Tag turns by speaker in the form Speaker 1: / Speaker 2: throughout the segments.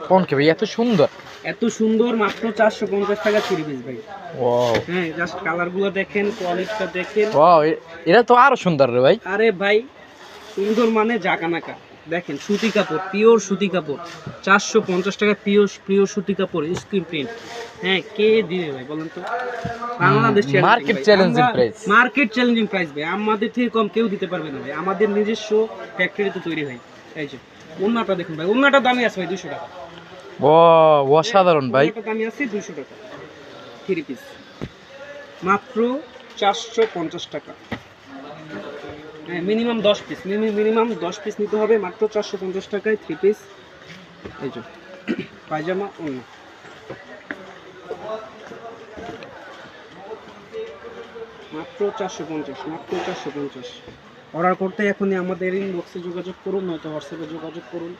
Speaker 1: কোন কে ভাই এত সুন্দর?
Speaker 2: এত সুন্দর, মাত্র 450 টাকা 3 পিস ভাই।
Speaker 1: ওয়াও
Speaker 2: হ্যাঁ, জাস্ট কালারগুলো দেখেন, কোয়ালিটিটা দেখেন।
Speaker 1: ওয়াও, এটা তো আরো সুন্দর রে ভাই।
Speaker 2: আরে ভাই, সুন্দর মানে জাকানাকা। দেখেন সুতি কাপড়, পিওর সুতি কাপড়, 450 টাকা পিওর পিওর সুতি কাপড়, স্ক্রিন প্রিন্ট। হ্যাঁ, কে দিবে ভাই বলেন তো? Bangladesh
Speaker 1: market challenging price.
Speaker 2: Market challenging price ভাই, আমাদের থেকে কম কেউ দিতে পারবে না ভাই, আমাদের নিজস্ব ফ্যাক্টরিতে তৈরি হয়। এই যে ওন্নাটা দেখুন ভাই, ওন্নাটা দামি আছে ভাই 200 টাকা।
Speaker 1: ও অসাধারণ ভাই।
Speaker 2: ওন্নাটা দামি আছে 200 টাকা 3 পিস, মাত্র 450 টাকা। হ্যাঁ, মিনিমাম 10 পিস, মিনিমাম 10 পিস নিতে হবে, মাত্র 450 টাকায় 3 পিস। এই যে পায়জামা, ওন্না, মাত্র 450, মাত্র 450। অর্ডার করতে এখনই আমাদের ইনবক্সে যোগাযোগ করুন, নয়তো হোয়াটসঅ্যাপে যোগাযোগ করুন।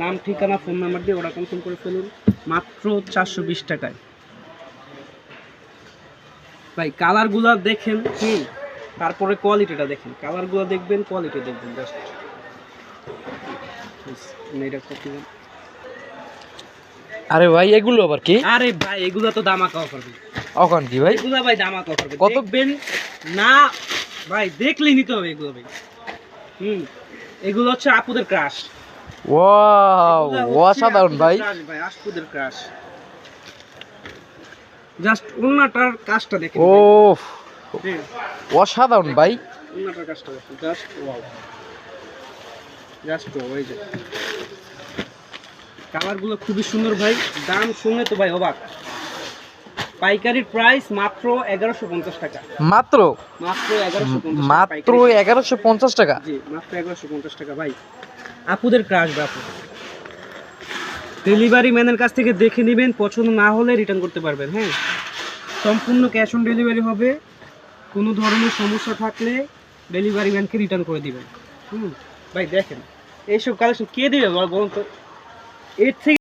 Speaker 2: নাম, ঠিকানা, ফোন নাম্বার দিয়ে অর্ডার কনফার্ম করে ফেলুন, মাত্র 420 টাকায়। ভাই কালারগুলো দেখেন, তারপরে কোয়ালিটিটা দেখেন, কালারগুলো দেখবেন, কোয়ালিটি দেখবেন, জাস্ট এটা কপি।
Speaker 1: আরে ভাই এগুলো আবার কি?
Speaker 2: আরে ভাই এগুলো তো দামাকা অফার ভাই।
Speaker 1: এখন কি ভাই?
Speaker 2: এগুলো ভাই দামাকা অফার ভাই,
Speaker 1: কত?
Speaker 2: দেখবেন না ভাই, দেখলেই নিতে হবে এগুলো ভাই। এগুলো হচ্ছে আপুদের ক্রাশ।
Speaker 1: ওয়াও অসাধারণ ভাই।
Speaker 2: ভাই আপুদের ক্রাশ, জাস্ট ওন্নাটার কাজটা দেখেন।
Speaker 1: ও অসাধারণ ভাই।
Speaker 2: ওন্নাটার কাজটা দেখেন, জাস্ট ওয়াও, জাস্ট ওয়াও। এই যে কালারগুলো খুবই সুন্দর ভাই, দাম শুনে তো ভাই অবাক। পাইকারির প্রাইস মাত্র 1150 টাকা।
Speaker 1: মাত্র
Speaker 2: মাত্র 1150,
Speaker 1: মাত্র 1150 টাকা।
Speaker 2: জি, মাত্র 1150 টাকা ভাই। আপুদের ক্রাশ বাপু, ডেলিভারি ম্যানের কাছ থেকে দেখে নেবেন, পছন্দ না হলে রিটার্ন করতে পারবেন। হ্যাঁ, সম্পূর্ণ ক্যাশ অন ডেলিভারি হবে, কোনো ধরনের সমস্যা থাকলে ডেলিভারি ম্যানকে রিটার্ন করে দিবেন। ভাই দেখেন এইসব কালেকশন কে দিবে বলুন তো? এর থেকে